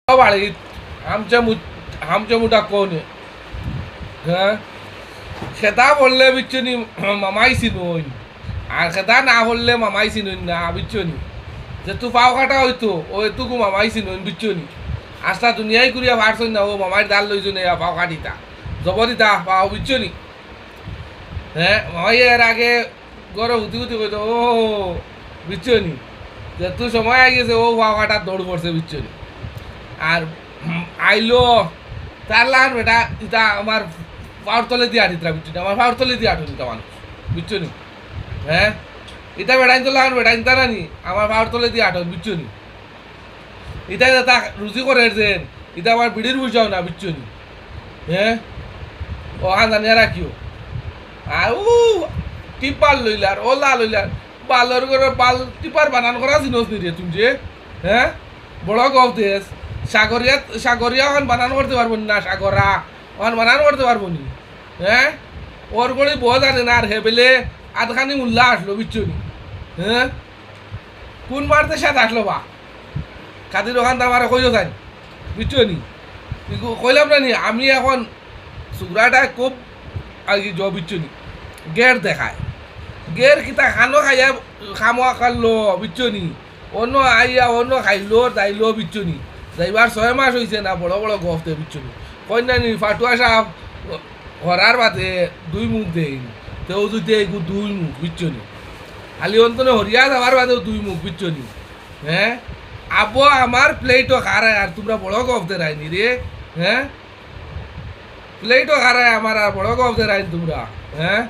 वाळीत आमच्या मुठाक कोण शेता पडले बिच्चोनी मामायसी न्हय আর খেতা না হলে মামাইছি নই না বিচ্ছনি যে তু পাও কাটা হইতো ও এটুকু মামাইছি নই বিচ্ছনি আস্তা দুনিয়াই করিয়া ভারছই না ও মামাইর ডাল লইছো না পাও কাটিতা জবরিতা পাও বিচ্ছনি হ্যাঁ মামাই এর আগে গরম হুতি হুতি কইতো ও বিচ্ছনি যে তু সময় আই গেছে ও পাও কাটার দৌড় পড়ছে বিচ্ছনি আর আইলো তার লাগান বেটা ইটা আমার পাওয়ার তলে দিয়ে আটিতরা বিচ্ছনি আমার পাওয়ার তলে দিয়ে আটুনি তা মানুষ বিচ্ছনি হ্যাঁ এটা বেড়াইন তো লাগান বেড়াইন তারা নি আমার পাওয়ার তলে দিয়ে আটক বিচ্ছনি এটা তা রুচি করে যেন এটা আমার বিড়ির বুঝাও না বিচ্ছনি হ্যাঁ ও হা জানিয়া রাখিও আর ও টিপার লইলার ওলা লইলার বালর করে বাল টিপার বানান করা জিনিস নি রে তুমি যে হ্যাঁ বড় গপ দেশ সাগরিয়া ওখান বানান করতে পারবো না সাগরা ওখান বানান করতে পারবো নি হ্যাঁ ওর করে বোঝ জানে না আর হেবেলে আধখানি উল্লা আসলো বিচ্ছনি হ্যাঁ কোন মারতে সাথে আসলো বা কাদের ওখান আমার কইল যাই বিচ্ছনি কইলাম না নি আমি এখন সুগরাটা খুব আর কি জ বিচ্ছনি গের দেখায় গের কিতা খানো খাইয়া খামোয়া খাইলো বিচ্ছনি অন্য আইয়া অন্য খাইলো যাইলো বিচ্ছনি যাইবার 6 মাস হয়েছে না বড় বড় গফতে বিচ্ছনি কন্যা নি ফাটুয়া সাহেব হরার বাদে 2 মুখ দেই তেও যদি এগু 2 মুখ বিচ্ছনি খালি অন্তনে হরিয়া যাবার বাদেও 2 মুখ বিচ্ছনি হ্যাঁ আবো আমার প্লেটও খারায় আর তোমরা বড় গফতে রাইনি রে হ্যাঁ প্লেটও খারায় আমার আর বড় গফতে রাইনি তোমরা হ্যাঁ